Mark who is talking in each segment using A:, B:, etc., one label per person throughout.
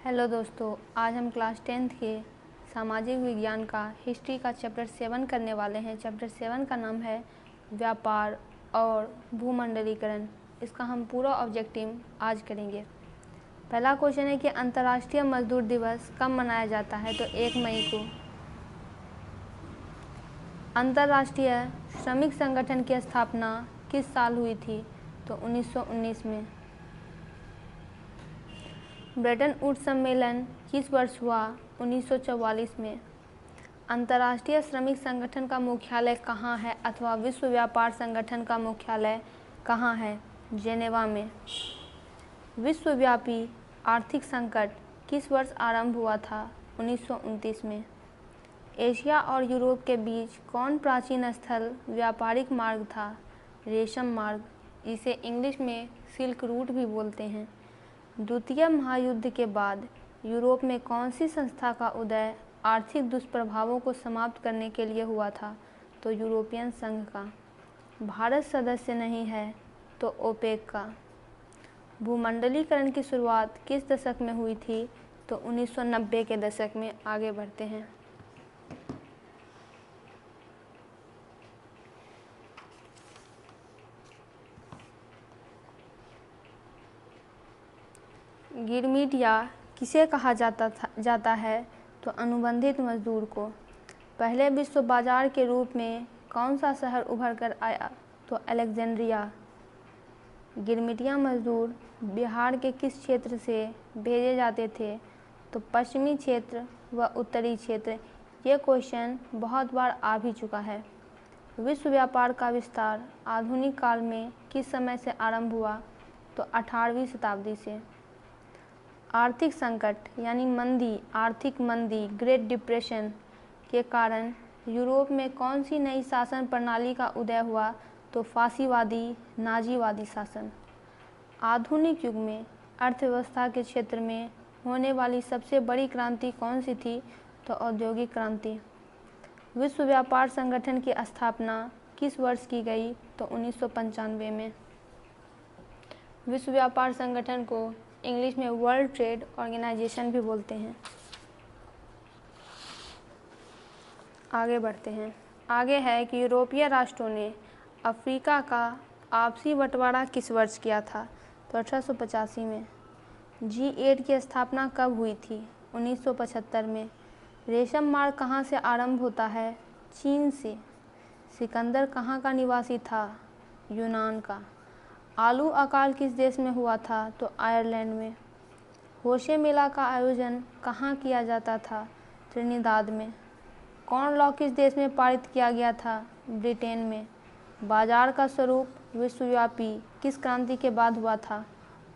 A: Hello दोस्तों, आज हम क्लास 10th के सामाजिक विज्ञान का हिस्ट्री का चैप्टर 7 करने वाले हैं। चैप्टर 7 का नाम है व्यापार और भूमंडलीकरण। इसका हम पूरा ऑब्जेक्टिव आज करेंगे। पहला क्वेश्चन है कि अंतर्राष्ट्रीय मजदूर दिवस कब मनाया जाता है? तो 1 मई को। अंतर्राष्ट्रीय श्रमिक संगठन की स्थापना किस साल हुई थी? तो 1919 में। ब्रेटन वुड्स सम्मेलन किस वर्ष हुआ? 1944 में। अंतर्राष्ट्रीय श्रमिक संगठन का मुख्यालय कहाँ है अथवा विश्व व्यापार संगठन का मुख्यालय कहाँ है? जेनेवा में। विश्वव्यापी आर्थिक संकट किस वर्ष आरंभ हुआ था? 1929 में। एशिया और यूरोप के बीच कौन प्राचीन स्थल व्यापारिक मार्ग था? रेशम मार्ग, जिसे इंग्लिश में सिल्क रूट भी बोलते हैं। द्वितीय महायुद्ध के बाद यूरोप में कौन सी संस्था का उदय आर्थिक दुष्प्रभावों को समाप्त करने के लिए हुआ था? तो यूरोपियन संघ का। भारत सदस्य नहीं है तो ओपेक का। भूमंडलीकरण की शुरुआत किस दशक में हुई थी? तो 1990 के दशक में। आगे बढ़ते हैं। गिरमिट या किसे कहा जाता है? तो अनुबंधित मजदूर को। पहले विश्व बाजार के रूप में कौन सा शहर उभर कर आया? तो अलेक्जेंड्रिया। गिरमिटिया मजदूर बिहार के किस क्षेत्र से भेजे जाते थे? तो पश्चिमी क्षेत्र व उत्तरी क्षेत्र। ये क्वेश्चन बहुत बार आ भी चुका है। विश्व व्यापार का विस्तार आधुनिक काल में किस समय से आरंभ हुआ? तो 18वीं शताब्दी से। आर्थिक संकट यानी मंदी, आर्थिक मंदी, ग्रेट डिप्रेशन के कारण यूरोप में कौन सी नई शासन प्रणाली का उदय हुआ? तो फासीवादी, नाजीवादी शासन। आधुनिक युग में अर्थव्यवस्था के क्षेत्र में होने वाली सबसे बड़ी क्रांति कौन सी थी? तो औद्योगिक क्रांति। विश्व व्यापार संगठन की स्थापना किस वर्ष की गई? तो 1995 में। विश्व व्यापार संगठन को इंग्लिश में वर्ल्ड ट्रेड ऑर्गेनाइजेशन भी बोलते हैं। आगे बढ़ते हैं। आगे है कि यूरोपीय राष्ट्रों ने अफ्रीका का आपसी बंटवारा किस वर्ष किया था? तो 1885 में। G8 की स्थापना कब हुई थी? 1975 में। रेशम मार्ग कहाँ से आरंभ होता है? चीन से। सिकंदर कहाँ का निवासी था? यूनान का। आलू अकाल किस देश में हुआ था? तो आयरलैंड में। होशे मेला का आयोजन कहाँ किया जाता था? त्रिनिदाद में। कॉर्न लॉ किस देश में पारित किया गया था? ब्रिटेन में। बाजार का स्वरूप विश्वव्यापी किस क्रांति के बाद हुआ था?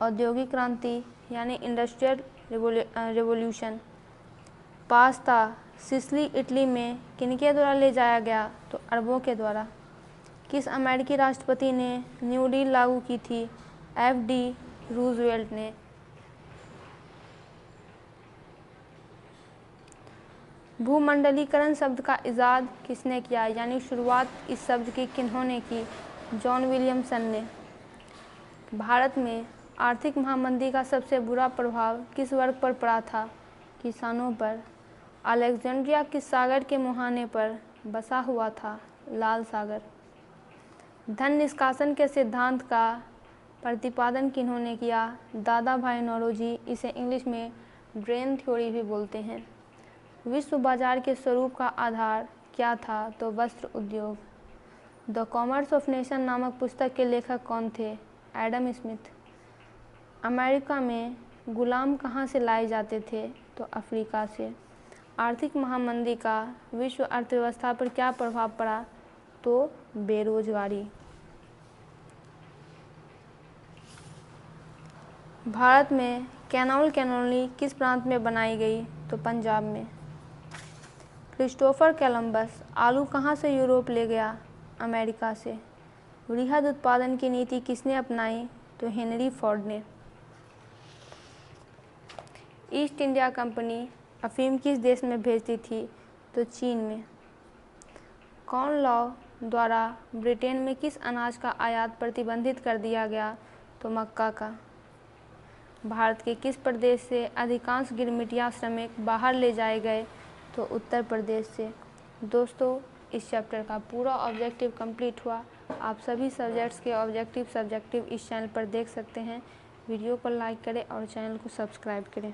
A: औद्योगिक क्रांति यानी industrial revolution. Pasta Sicily Italy में किनके द्वारा ले जाया गया? तो अरबों के द्वारा। किस अमेरिकी राष्ट्रपति ने न्यू डील लागू की थी? FD रूजवेल्ट ने। भूमंडलीकरण शब्द का इजाद किसने किया यानी शुरुआत इस शब्द की किन्होंने की? जॉन विलियमसन ने। भारत में आर्थिक महामंदी का सबसे बुरा प्रभाव किस वर्ग पर पड़ा था? किसानों पर। अलेक्जेंड्रिया किस सागर के मुहाने पर बसा हुआ था? लाल सागर। धन निष्कासन के सिद्धांत का प्रतिपादन किन्होंने किया? दादा भाई नौरोजी। इसे इंग्लिश में ड्रेन थ्योरी भी बोलते हैं। विश्व बाजार के स्वरूप का आधार क्या था? तो वस्त्र उद्योग। द कॉमर्स ऑफ नेशन नामक पुस्तक के लेखक कौन थे? Adam Smith. अमेरिका में गुलाम कहाँ से लाए जाते थे? तो अफ्रीका से। आर्थिक महामंदी का विश्व अर्थव्यवस्था पर क्या प्रभाव पड़ा? तो बेरोजगारी। भारत में कैनाल कैनोली किस प्रांत में बनाई गई? तो पंजाब में। क्रिस्टोफर कोलंबस आलू कहाँ से यूरोप ले गया? अमेरिका से। वृहद उत्पादन की नीति किसने अपनाई? तो हेनरी फोर्ड ने। ईस्ट इंडिया कंपनी अफीम किस देश में भेजती थी? तो चीन में। कॉर्न लॉ द्वारा ब्रिटेन में किस अनाज का आयात प्रतिबंधित कर दिया गया? तो मक्का का। भारत के किस प्रदेश से अधिकांश गिरमिटिया श्रमिक बाहर ले जाए गए? तो उत्तर प्रदेश से। दोस्तों, इस चैप्टर का पूरा ऑब्जेक्टिव कंप्लीट हुआ। आप सभी सब्जेक्ट्स के ऑब्जेक्टिव सब्जेक्टिव इस चैनल पर देख सकते हैं। वीडियो को लाइक करें और चैनल को सब्सक्राइब करें।